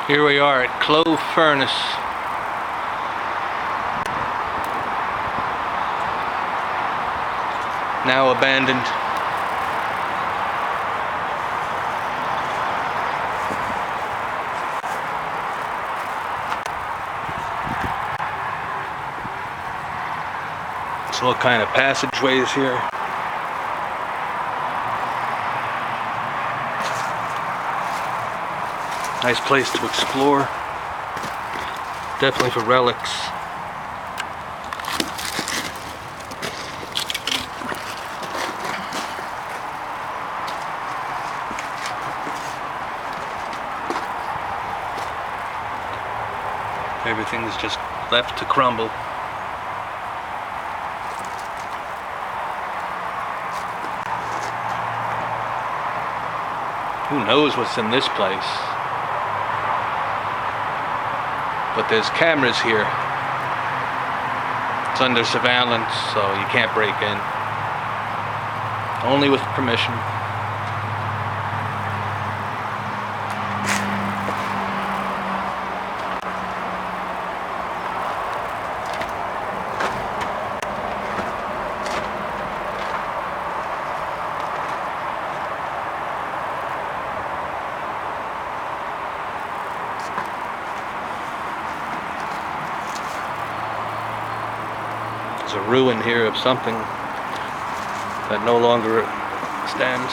Here we are at Clove Furnace. Now abandoned. There's all kind of passageways here. Nice place to explore. Definitely for relics. Everything's just left to crumble. Who knows what's in this place? But there's cameras here. It's under surveillance, so you can't break in. Only with permission. There's a ruin here of something that no longer stands.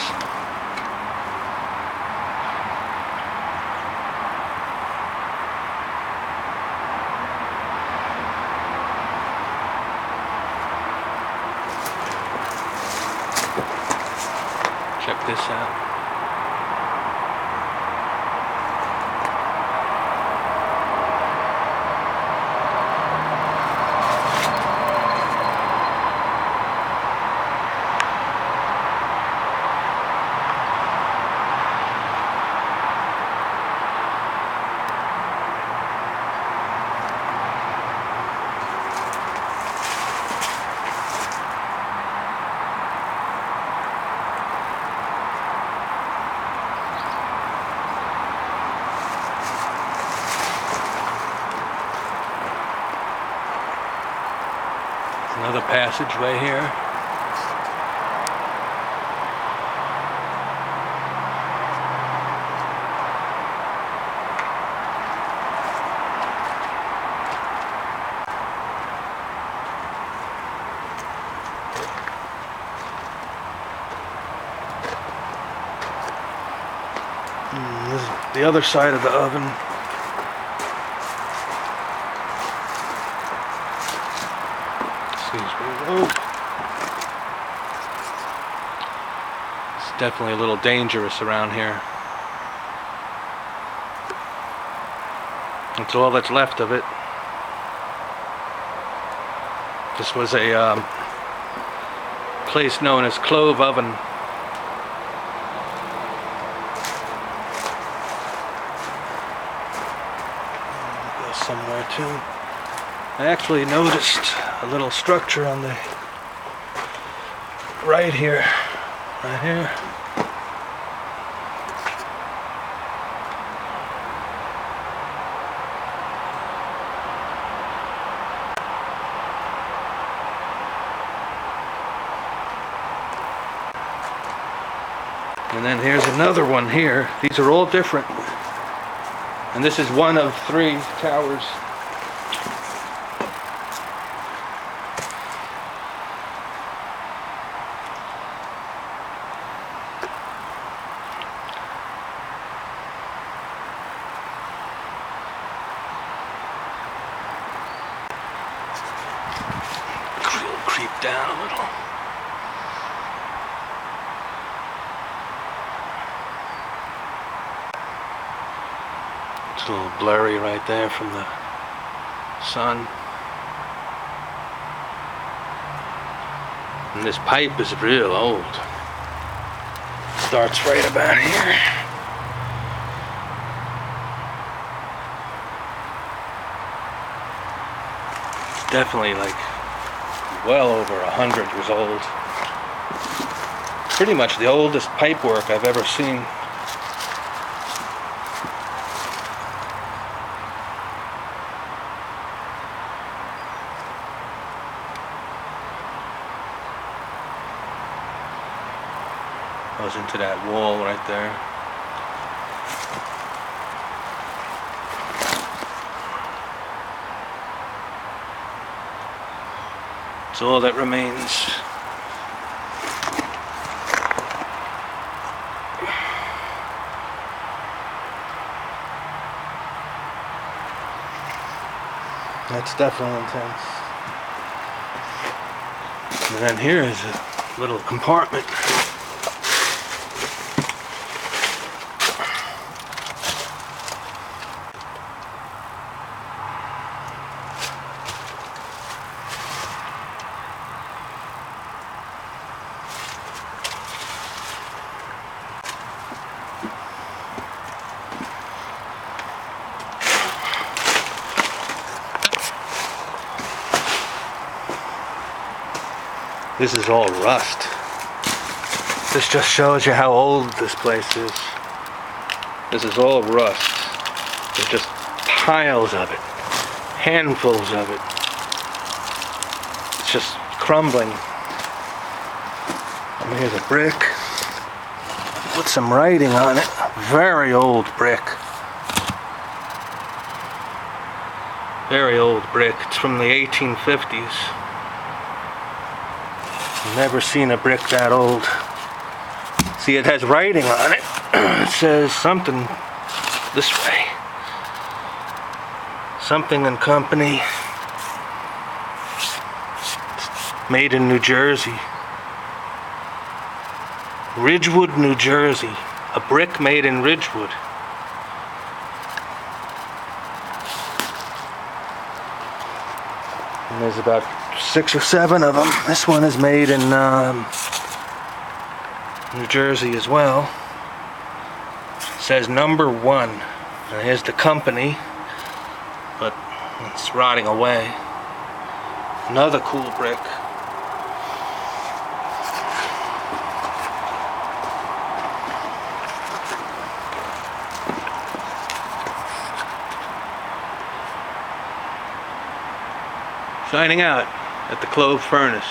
Check this out. Another passageway here. This is the other side of the oven. It's definitely a little dangerous around here. That's all that's left of it. This was a place known as Clove Oven. Go somewhere too. I actually noticed a little structure on the right here. Right here. And then here's another one here. These are all different. And this is one of 3 towers. Creep down a little. It's a little blurry right there from the sun. And this pipe is real old. Starts right about here. It's definitely like well over 100 years old. Pretty much the oldest pipe work I've ever seen. Goes into that wall right there. It's all that remains. That's definitely intense. And then here is a little compartment. This is all rust. This just shows you how old this place is. This is all rust. There's just piles of it. Handfuls of it. It's just crumbling. And here's a brick with some writing on it. Very old brick. Very old brick. It's from the 1850s. Never seen a brick that old. See, it has writing on it. It says something this way. Something and Company. Made in New Jersey. Ridgewood, New Jersey. A brick made in Ridgewood. And there's about 6 or 7 of them. This one is made in New Jersey as well. It says number 1. And here's the company, but it's rotting away. Another cool brick. Signing out at the Clove Furnace.